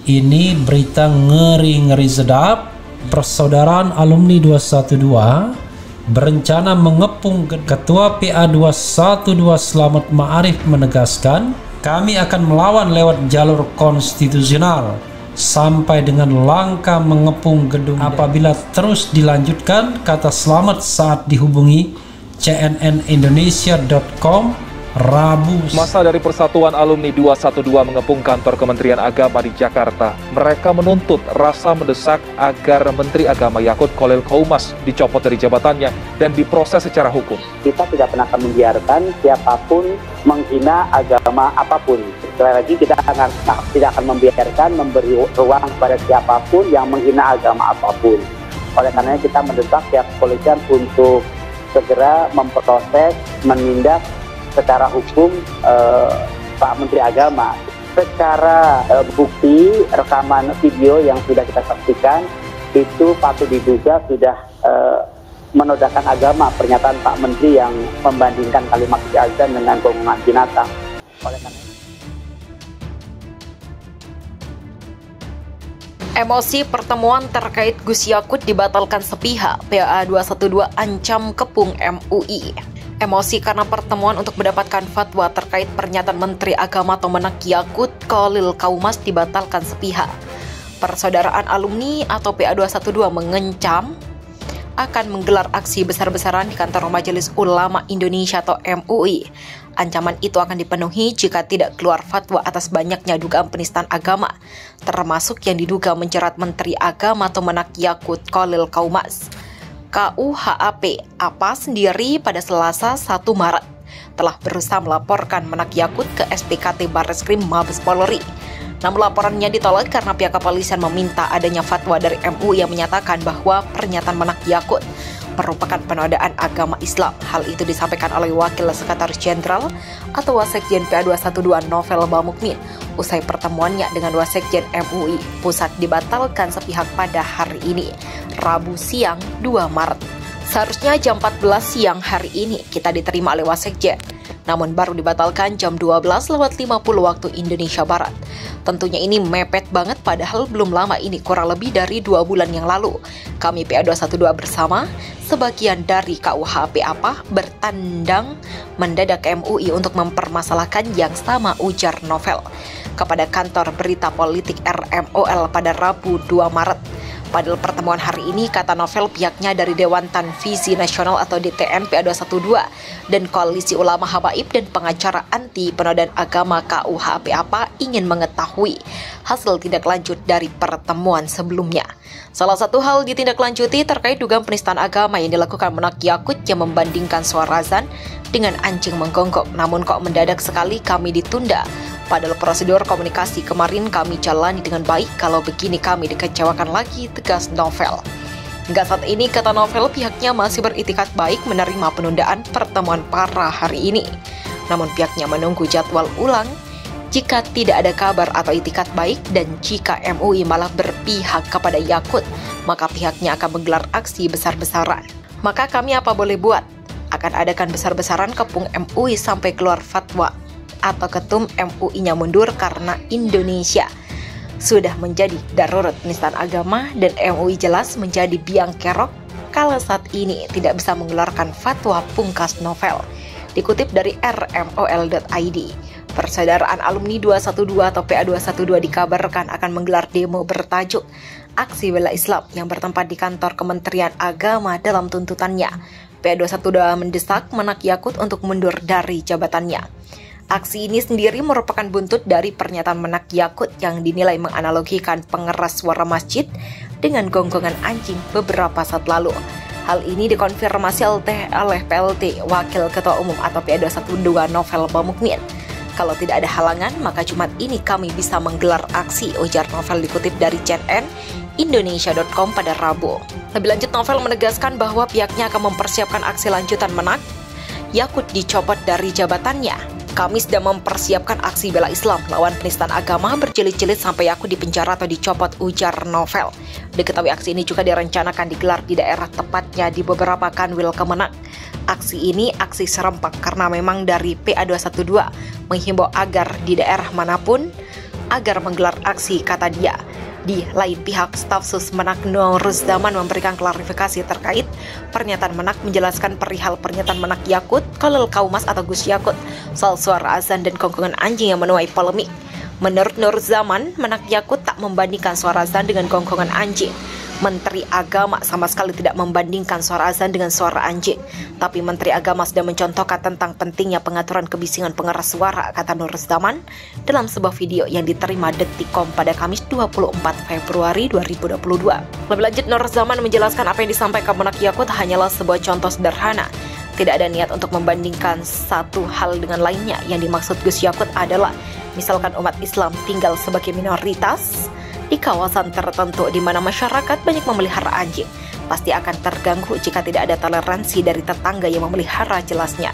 Ini berita ngeri-ngeri sedap. Persaudaraan Alumni 212 berencana mengepung. Ketua PA 212 Slamet Ma'arif menegaskan, kami akan melawan lewat jalur konstitusional sampai dengan langkah mengepung gedung apabila terus dilanjutkan, kata Slamet saat dihubungi cnnindonesia.com Rabu. Masa dari Persatuan Alumni 212 mengepung kantor Kementerian Agama di Jakarta. Mereka menuntut rasa mendesak agar Menteri Agama Yakut Khalil Qaumas dicopot dari jabatannya dan diproses secara hukum. Kita tidak pernah akan membiarkan siapapun menghina agama apapun. Sekali lagi, kita tidak akan membiarkan memberi ruang kepada siapapun yang menghina agama apapun. Oleh karenanya kita mendesak pihak kepolisian untuk segera memproses, menindak secara hukum Pak Menteri Agama. Secara bukti rekaman video yang sudah kita saksikan itu patut diduga sudah menodaikan agama, pernyataan Pak Menteri yang membandingkan kalimat azan dengan gonggongan binatang. Oleh karena emosi pertemuan terkait Gus Yakut dibatalkan sepihak, PA 212 ancam kepung MUI. Emosi karena pertemuan untuk mendapatkan fatwa terkait pernyataan Menteri Agama Tomenak Yakut Khalil Qaumas dibatalkan sepihak. Persaudaraan Alumni atau PA 212 mengencam akan menggelar aksi besar-besaran di kantor Majelis Ulama Indonesia atau MUI. Ancaman itu akan dipenuhi jika tidak keluar fatwa atas banyaknya dugaan penistaan agama, termasuk yang diduga menjerat Menteri Agama Tomenak Yakut Khalil Qaumas. KUHAP APA sendiri pada Selasa 1 Maret telah berusaha melaporkan Menak Yakut ke SPKT Barreskrim Mabes Polri. Namun laporannya ditolak karena pihak kepolisian meminta adanya fatwa dari MUI yang menyatakan bahwa pernyataan Menak Yakut merupakan penodaan agama Islam. Hal itu disampaikan oleh Wakil Sekretaris Jenderal atau Wasekjen PA 212 Novel Bamukmin usai pertemuannya dengan Wasekjen MUI Pusat dibatalkan sepihak pada hari ini, Rabu siang 2 Maret. Seharusnya jam 14 siang hari ini kita diterima oleh Wasekjen, namun baru dibatalkan jam 12:50 waktu Indonesia Barat. Tentunya ini mepet banget, padahal belum lama ini, kurang lebih dari 2 bulan yang lalu, kami PA 212 bersama sebagian dari KUHP APA bertandang mendadak ke MUI untuk mempermasalahkan yang sama, ujar Novel kepada kantor berita politik RMOL pada Rabu 2 Maret. Padahal pertemuan hari ini, kata Novel, pihaknya dari Dewan Tanfizi Nasional atau DTN PA 212 dan Koalisi Ulama Habaib dan pengacara anti penodaan agama KUHP APA ingin mengetahui hasil tindak lanjut dari pertemuan sebelumnya. Salah satu hal ditindaklanjuti terkait dugaan penistaan agama yang dilakukan Menak Yakut yang membandingkan suara azan dengan anjing menggonggong. Namun kok mendadak sekali kami ditunda? Padahal prosedur komunikasi kemarin kami jalani dengan baik, kalau begini kami dikecewakan lagi, tegas Novel. Hingga saat ini, kata Novel, pihaknya masih beritikat baik menerima penundaan pertemuan para hari ini. Namun pihaknya menunggu jadwal ulang jika tidak ada kabar atau itikat baik, dan jika MUI malah berpihak kepada Yakut, maka pihaknya akan menggelar aksi besar-besaran. Maka kami apa boleh buat? Akan adakan besar-besaran kepung MUI sampai keluar fatwa atau ketum MUI-nya mundur karena Indonesia sudah menjadi darurat penistaan agama dan MUI jelas menjadi biang kerok kalau saat ini tidak bisa mengeluarkan fatwa, pungkas Novel. Dikutip dari rmol.id, Persaudaraan Alumni 212 atau PA 212 dikabarkan akan menggelar demo bertajuk Aksi Bela Islam yang bertempat di kantor Kementerian Agama. Dalam tuntutannya, PA 212 mendesak Menak Yakut untuk mundur dari jabatannya. Aksi ini sendiri merupakan buntut dari pernyataan Menak Yakut yang dinilai menganalogikan pengeras suara masjid dengan gonggongan anjing beberapa saat lalu. Hal ini dikonfirmasi oleh PLT Wakil Ketua Umum atau PA 212 Novel Bamukmin. Kalau tidak ada halangan, maka Jumat ini kami bisa menggelar aksi, ujar Novel dikutip dari cnnindonesia.com pada Rabu. Lebih lanjut, Novel menegaskan bahwa pihaknya akan mempersiapkan aksi lanjutan Menak Yakut dicopot dari jabatannya. Kami sedang mempersiapkan aksi bela Islam lawan penistaan agama berjilid-jilid sampai aku dipenjara atau dicopot, ujar Novel. Diketahui aksi ini juga direncanakan digelar di daerah, tepatnya di beberapa kanwil Kemenak. Aksi ini aksi serempak karena memang dari PA 212 menghimbau agar di daerah manapun agar menggelar aksi, kata dia. Di lain pihak, staf Sus Menak Nur Zaman memberikan klarifikasi terkait pernyataan Menak, menjelaskan perihal pernyataan Menak Yakut, Khalil Kaumas atau Gus Yakut, soal suara azan dan gonggongan anjing yang menuai polemik. Menurut Nur Zaman, Menak Yakut tak membandingkan suara azan dengan gonggongan anjing. Menteri Agama sama sekali tidak membandingkan suara azan dengan suara anjing. Tapi Menteri Agama sudah mencontohkan tentang pentingnya pengaturan kebisingan pengeras suara, kata Nur Zaman dalam sebuah video yang diterima Detikcom pada Kamis 24 Februari 2022. Lebih lanjut, Nur Zaman menjelaskan apa yang disampaikan Menak Yakut hanyalah sebuah contoh sederhana. Tidak ada niat untuk membandingkan satu hal dengan lainnya. Yang dimaksud Gus Yakut adalah misalkan umat Islam tinggal sebagai minoritas di kawasan tertentu di mana masyarakat banyak memelihara anjing, pasti akan terganggu jika tidak ada toleransi dari tetangga yang memelihara, jelasnya.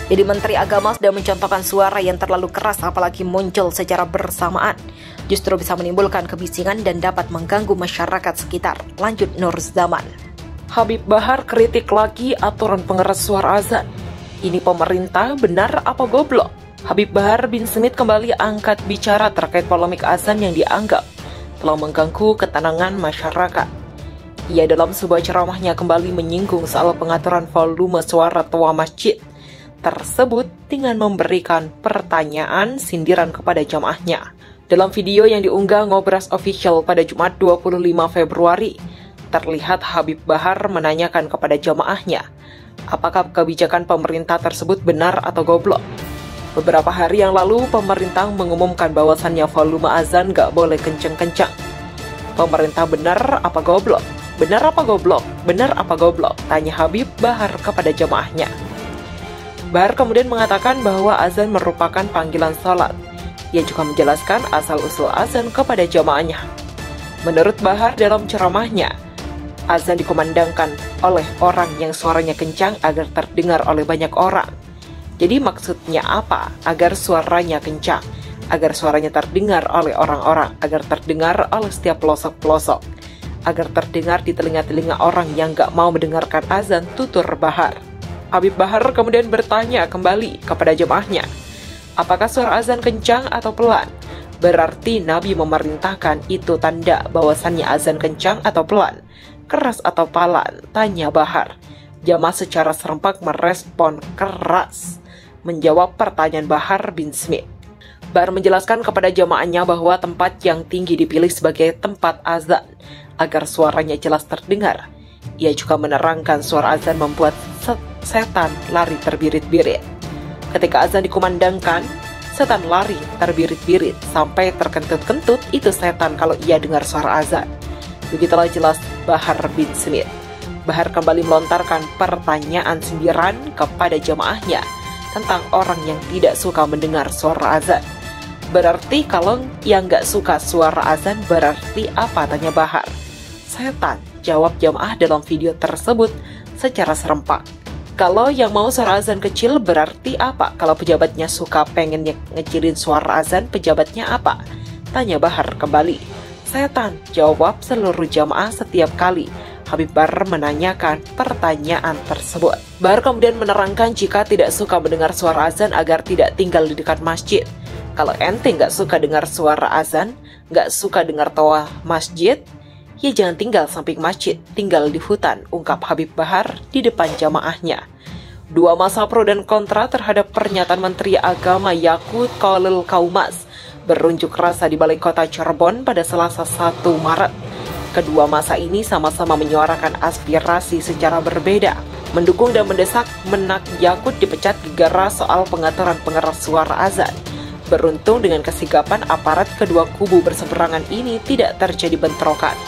Jadi Menteri Agama sudah mencontohkan suara yang terlalu keras apalagi muncul secara bersamaan, justru bisa menimbulkan kebisingan dan dapat mengganggu masyarakat sekitar, lanjut Nur Zaman. Habib Bahar kritik lagi aturan pengeras suara azan. Ini pemerintah benar apa goblok? Habib Bahar bin Smith kembali angkat bicara terkait polemik azan yang dianggap telah mengganggu ketenangan masyarakat. Ia dalam sebuah ceramahnya kembali menyinggung soal pengaturan volume suara tua masjid tersebut dengan memberikan pertanyaan sindiran kepada jamaahnya. Dalam video yang diunggah Ngobras Official pada Jumat 25 Februari, terlihat Habib Bahar menanyakan kepada jamaahnya, apakah kebijakan pemerintah tersebut benar atau goblok? Beberapa hari yang lalu, pemerintah mengumumkan bahwasannya volume azan gak boleh kenceng-kenceng. Pemerintah benar apa goblok? Benar apa goblok? Benar apa goblok? Tanya Habib Bahar kepada jamaahnya. Bahar kemudian mengatakan bahwa azan merupakan panggilan salat. Ia juga menjelaskan asal-usul azan kepada jamaahnya. Menurut Bahar dalam ceramahnya, azan dikumandangkan oleh orang yang suaranya kencang agar terdengar oleh banyak orang. Jadi maksudnya apa? Agar suaranya kencang, agar suaranya terdengar oleh orang-orang, agar terdengar oleh setiap pelosok-pelosok, agar terdengar di telinga-telinga orang yang gak mau mendengarkan azan, tutur Bahar. Habib Bahar kemudian bertanya kembali kepada jemaahnya, apakah suara azan kencang atau pelan? Berarti Nabi memerintahkan itu tanda bahwasannya azan kencang atau pelan, keras atau pelan? Tanya Bahar. Jamaah secara serempak merespon keras menjawab pertanyaan Bahar bin Smith. Bahar menjelaskan kepada jamaahnya bahwa tempat yang tinggi dipilih sebagai tempat azan agar suaranya jelas terdengar. Ia juga menerangkan suara azan membuat setan lari terbirit-birit. Ketika azan dikumandangkan, setan lari terbirit-birit sampai terkentut-kentut, itu setan kalau ia dengar suara azan. Begitulah jelas Bahar bin Smith. Bahar kembali melontarkan pertanyaan sindiran kepada jamaahnya tentang orang yang tidak suka mendengar suara azan. Berarti kalau yang gak suka suara azan berarti apa? Tanya Bahar. Setan, jawab jamaah dalam video tersebut secara serempak. Kalau yang mau suara azan kecil berarti apa? Kalau pejabatnya suka pengen ngecilin suara azan, pejabatnya apa? Tanya Bahar kembali. Setan, jawab seluruh jamaah setiap kali Habib Bahar menanyakan pertanyaan tersebut. Bahar kemudian menerangkan jika tidak suka mendengar suara azan agar tidak tinggal di dekat masjid. Kalau ente nggak suka dengar suara azan, nggak suka dengar tawa masjid, ya jangan tinggal samping masjid, tinggal di hutan, ungkap Habib Bahar di depan jamaahnya. Dua masa pro dan kontra terhadap pernyataan Menteri Agama Yakut Khalil Kaumas berunjuk rasa di Balai Kota Cirebon pada Selasa 1 Maret. Kedua masa ini sama-sama menyuarakan aspirasi secara berbeda, mendukung dan mendesak Menak Yakut dipecat gara-gara soal pengaturan pengeras suara azan. Beruntung dengan kesigapan aparat kedua kubu berseberangan ini tidak terjadi bentrokan.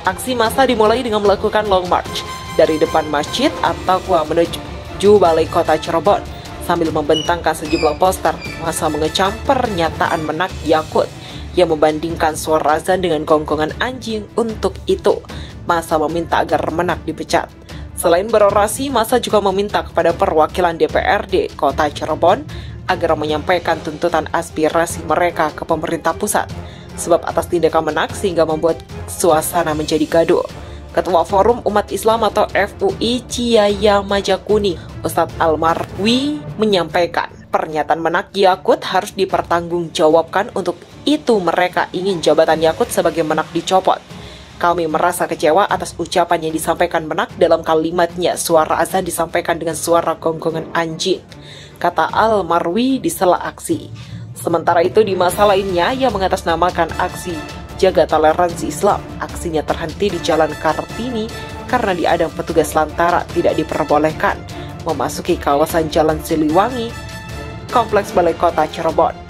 Aksi massa dimulai dengan melakukan long march dari depan masjid At-Taqwa menuju Balai Kota Cirebon. Sambil membentangkan sejumlah poster, massa mengecam pernyataan Menak Yakut yang membandingkan suara azan dengan gonggongan anjing. Untuk itu, massa meminta agar Menak dipecat. Selain berorasi, massa juga meminta kepada perwakilan DPRD Kota Cirebon agar menyampaikan tuntutan aspirasi mereka ke pemerintah pusat, sebab atas tindakan Menak sehingga membuat suasana menjadi gaduh. Ketua Forum Umat Islam atau FUI Ciyaya Majakuni, Ustadz Almarwi menyampaikan pernyataan Menak Yakut harus dipertanggungjawabkan untuk itu mereka ingin jabatan Yakut sebagai Menak dicopot. Kami merasa kecewa atas ucapan yang disampaikan Menak dalam kalimatnya. Suara azan disampaikan dengan suara gonggongan anjing, kata Al-Marwi di sela aksi. Sementara itu di masa lainnya yang mengatasnamakan aksi Jaga Toleransi Islam, aksinya terhenti di Jalan Kartini karena diadang petugas lantaran tidak diperbolehkan memasuki kawasan Jalan Siliwangi, Kompleks Balai Kota Cirebon.